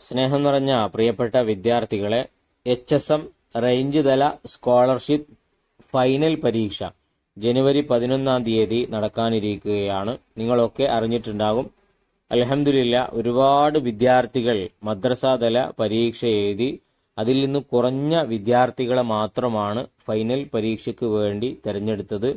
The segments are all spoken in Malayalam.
സ്നേഹം നിറഞ്ഞ പ്രിയപ്പെട്ട വിദ്യാർത്ഥികളെ, HSM റേഞ്ച് തല സ്കോളർഷിപ്പ് ഫൈനൽ പരീക്ഷ ജനുവരി 11-ാം തീയതി നടക്കാനിരിക്കുകയാണ്. നിങ്ങളൊക്കെ അറിഞ്ഞിട്ടുണ്ടാകും. അൽഹംദുലില്ലാ, ഒരുപാട് വിദ്യാർത്ഥികൾ മദ്രസ തല പരീക്ഷ എഴുതി. അതിൽ നിന്ന് കുറഞ്ഞ വിദ്യാർത്ഥികളെ മാത്രമാണ് ഫൈനൽ പരീക്ഷയ്ക്ക് വേണ്ടി തിരഞ്ഞെടുത്തത്.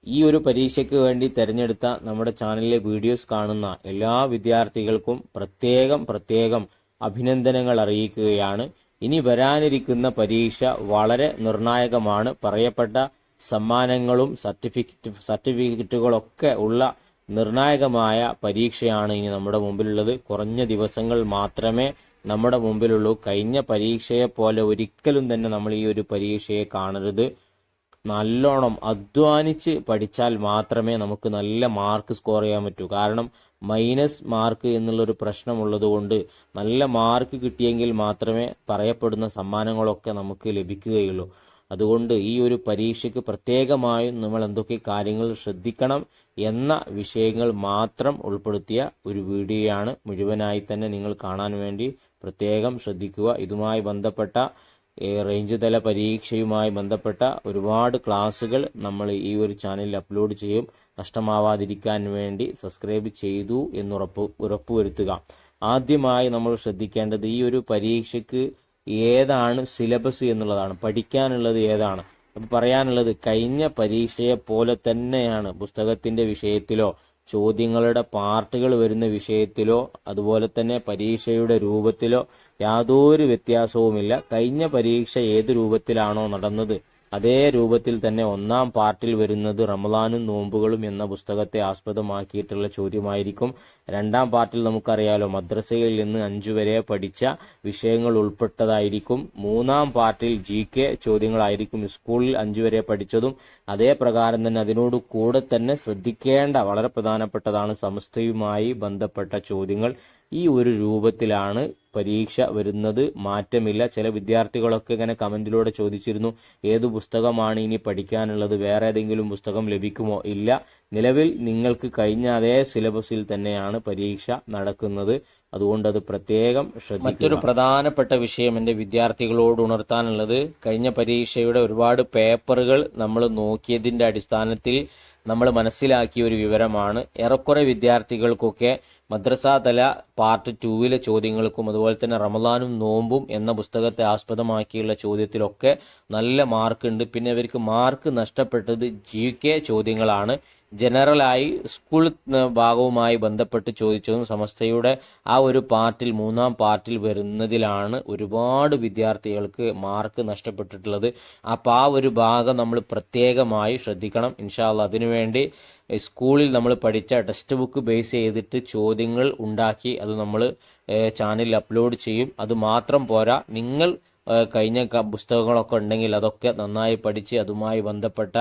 ഈ ഒരു പരീക്ഷയ്ക്ക് വേണ്ടി തിരഞ്ഞെടുത്ത നമ്മുടെ ചാനലിലെ വീഡിയോസ് കാണുന്ന എല്ലാ വിദ്യാർത്ഥികൾക്കും പ്രത്യേകം അഭിനന്ദനങ്ങൾ അറിയിക്കുകയാണ്. ഇനി വരാനിരിക്കുന്ന പരീക്ഷ വളരെ നിർണായകമാണ്. പറയപ്പെട്ട സമ്മാനങ്ങളും സർട്ടിഫിക്കറ്റുകളൊക്കെ ഉള്ള നിർണായകമായ പരീക്ഷയാണ് ഇനി നമ്മുടെ മുമ്പിലുള്ളത്. കുറഞ്ഞ ദിവസങ്ങൾ മാത്രമേ നമ്മുടെ മുമ്പിലുള്ളൂ. കഴിഞ്ഞ പരീക്ഷയെ പോലെ ഒരിക്കലും തന്നെ നമ്മൾ ഈ ഒരു പരീക്ഷയെ കാണരുത്. നല്ലോണം അധ്വാനിച്ച് പഠിച്ചാൽ മാത്രമേ നമുക്ക് നല്ല മാർക്ക് സ്കോർ ചെയ്യാൻ പറ്റൂ. കാരണം മൈനസ് മാർക്ക് എന്നുള്ളൊരു പ്രശ്നമുള്ളത് കൊണ്ട് നല്ല മാർക്ക് കിട്ടിയെങ്കിൽ മാത്രമേ പറയപ്പെടുന്ന സമ്മാനങ്ങളൊക്കെ നമുക്ക് ലഭിക്കുകയുള്ളൂ. അതുകൊണ്ട് ഈ ഒരു പരീക്ഷയ്ക്ക് പ്രത്യേകമായും നമ്മൾ എന്തൊക്കെ കാര്യങ്ങൾ ശ്രദ്ധിക്കണം എന്ന വിഷയങ്ങൾ മാത്രം ഉൾപ്പെടുത്തിയ ഒരു വീഡിയോയാണ്. മുഴുവനായി തന്നെ നിങ്ങൾ കാണാൻ വേണ്ടി പ്രത്യേകം ശ്രദ്ധിക്കുക. ഇതുമായി ബന്ധപ്പെട്ട റേഞ്ച് തല പരീക്ഷയുമായി ബന്ധപ്പെട്ട ഒരുപാട് ക്ലാസ്സുകൾ നമ്മൾ ഈ ഒരു ചാനലിൽ അപ്ലോഡ് ചെയ്യും. നഷ്ടമാവാതിരിക്കാൻ വേണ്ടി സബ്സ്ക്രൈബ് ചെയ്തു ഉറപ്പുവരുത്തുക. ആദ്യമായി നമ്മൾ ശ്രദ്ധിക്കേണ്ടത് ഈ ഒരു പരീക്ഷയ്ക്ക് ഏതാണ് സിലബസ് എന്നുള്ളതാണ്. പഠിക്കാനുള്ളത് ഏതാണ്. അപ്പോൾ പറയാനുള്ളത്, കഴിഞ്ഞ പരീക്ഷയെ പോലെ തന്നെയാണ് പുസ്തകത്തിൻ്റെ വിഷയത്തിലോ ചോദ്യങ്ങളുടെ പാർട്ടുകൾ വരുന്ന വിഷയത്തിലോ അതുപോലെ തന്നെ പരീക്ഷയുടെ രൂപത്തിലോ യാതൊരു വ്യത്യാസവുമില്ല. കഴിഞ്ഞ പരീക്ഷ ഏത് രൂപത്തിലാണോ നടന്നത് അതേ രൂപത്തിൽ തന്നെ ഒന്നാം പാർട്ടിൽ വരുന്നത് റമളാനും നോമ്പുകളും എന്ന പുസ്തകത്തെ ആസ്പദമാക്കിയിട്ടുള്ള ചോദ്യമായിരിക്കും. രണ്ടാം പാർട്ടിൽ നമുക്കറിയാലോ, മദ്രസയിൽ നിന്ന് 5 വരെ പഠിച്ച വിഷയങ്ങൾ ഉൾപ്പെട്ടതായിരിക്കും. മൂന്നാം പാർട്ടിൽ GK ചോദ്യങ്ങളായിരിക്കും. സ്കൂളിൽ 5 വരെ പഠിച്ചതും അതേ പ്രകാരം തന്നെ അതിനോട് കൂടെ തന്നെ ശ്രദ്ധിക്കേണ്ട വളരെ പ്രധാനപ്പെട്ടതാണ് സമസ്തയുമായി ബന്ധപ്പെട്ട ചോദ്യങ്ങൾ. ഈ ഒരു രൂപത്തിലാണ് പരീക്ഷ വരുന്നത്. മാറ്റമില്ല. ചില വിദ്യാർത്ഥികളൊക്കെ ഇങ്ങനെ കമന്റിലൂടെ ചോദിച്ചിരുന്നു, ഏതു പുസ്തകമാണ് ഇനി പഠിക്കാനുള്ളത്, വേറെ ഏതെങ്കിലും പുസ്തകം ലഭിക്കുമോ? ഇല്ല, നിലവിൽ നിങ്ങൾക്ക് കഴിഞ്ഞ അതേ സിലബസിൽ തന്നെയാണ് പരീക്ഷ നടക്കുന്നത്. അതുകൊണ്ട് അത് പ്രത്യേകം ശ്രദ്ധിക്കുക. മറ്റൊരു പ്രധാനപ്പെട്ട വിഷയം എൻ്റെ വിദ്യാർത്ഥികളോട് ഉണർത്താനുള്ളത്, കഴിഞ്ഞ പരീക്ഷയുടെ ഒരുപാട് പേപ്പറുകൾ നമ്മൾ നോക്കിയതിൻ്റെ അടിസ്ഥാനത്തിൽ നമ്മൾ മനസ്സിലാക്കിയ ഒരു വിവരമാണ്. ഏറെക്കുറെ വിദ്യാർത്ഥികൾക്കൊക്കെ മദ്രസ തല പാർട്ട് 2 ചോദ്യങ്ങൾക്കും അതുപോലെ തന്നെ റമളാനും നോമ്പും എന്ന പുസ്തകത്തെ ആസ്പദമാക്കിയുള്ള ചോദ്യത്തിലൊക്കെ നല്ല മാർക്കുണ്ട്. പിന്നെ ഇവർക്ക് മാർക്ക് നഷ്ടപ്പെട്ടത് GK ചോദ്യങ്ങളാണ്. ജനറലായി സ്കൂൾ ഭാഗവുമായി ബന്ധപ്പെട്ട് ചോദിച്ചതും സമസ്തയുടെ ആ ഒരു പാർട്ടിൽ മൂന്നാം പാർട്ടിൽ വരുന്നതിലാണ് ഒരുപാട് വിദ്യാർത്ഥികൾക്ക് മാർക്ക് നഷ്ടപ്പെട്ടിട്ടുള്ളത്. അപ്പോൾ ആ ഒരു ഭാഗം നമ്മൾ പ്രത്യേകമായി ശ്രദ്ധിക്കണം. ഇൻഷാ അല്ലാഹ് അതിനുവേണ്ടി സ്കൂളിൽ നമ്മൾ പഠിച്ച ടെക്സ്റ്റ് ബുക്ക് ബേസ് ചെയ്തിട്ട് ചോദ്യങ്ങൾ ഉണ്ടാക്കി അത് നമ്മൾ ചാനലിൽ അപ്ലോഡ് ചെയ്യും. അത് മാത്രം പോരാ, നിങ്ങൾ കഴിഞ്ഞ പുസ്തകങ്ങളൊക്കെ ഉണ്ടെങ്കിൽ അതൊക്കെ നന്നായി പഠിച്ച് അതുമായി ബന്ധപ്പെട്ട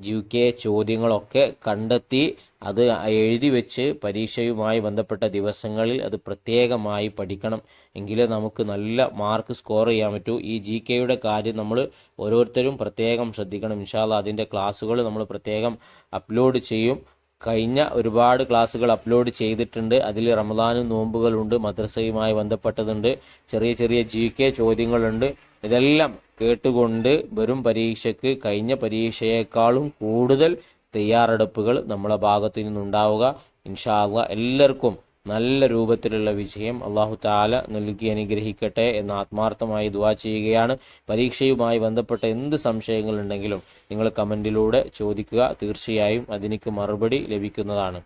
GK ചോദ്യങ്ങളൊക്കെ കണ്ടെത്തി അത് എഴുതി വെച്ച് പരീക്ഷയുമായി ബന്ധപ്പെട്ട ദിവസങ്ങളിൽ അത് പ്രത്യേകമായി പഠിക്കണം. എങ്കിലേ നമുക്ക് നല്ല മാർക്ക് സ്കോർ ചെയ്യാൻ പറ്റൂ. ഈ GKയുടെ കാര്യം നമ്മൾ ഓരോരുത്തരും പ്രത്യേകം ശ്രദ്ധിക്കണം. ഇൻഷാ അല്ലാഹ് അതിൻ്റെ ക്ലാസ്സുകൾ നമ്മൾ പ്രത്യേകം അപ്ലോഡ് ചെയ്യും. കഴിഞ്ഞ ഒരുപാട് ക്ലാസ്സുകൾ അപ്ലോഡ് ചെയ്തിട്ടുണ്ട്. അതിൽ റമളാനും നോമ്പുകളുണ്ട്, മദ്രസയുമായി ബന്ധപ്പെട്ടതുണ്ട്, ചെറിയ GK ചോദ്യങ്ങളുണ്ട്. ഇതെല്ലാം കേട്ടുകൊണ്ട് വരും പരീക്ഷയ്ക്ക് കഴിഞ്ഞ പരീക്ഷയെക്കാളും കൂടുതൽ തയ്യാറെടുപ്പുകൾ നമ്മളെ ഭാഗത്തു നിന്നുണ്ടാവുക. ഇൻഷാ അല്ലാഹ് എല്ലാവർക്കും നല്ല രൂപത്തിലുള്ള വിജയം അല്ലാഹു തആല നൽകി അനുഗ്രഹിക്കട്ടെ എന്ന് ആത്മാർത്ഥമായി ദുആ ചെയ്യുകയാണ്. പരീക്ഷയുമായി ബന്ധപ്പെട്ട എന്ത് സംശയങ്ങളുണ്ടെങ്കിലും നിങ്ങൾ കമന്റിലൂടെ ചോദിക്കുക. തീർച്ചയായും അതിനൊക്കെ മറുപടി ലഭിക്കുന്നതാണ്.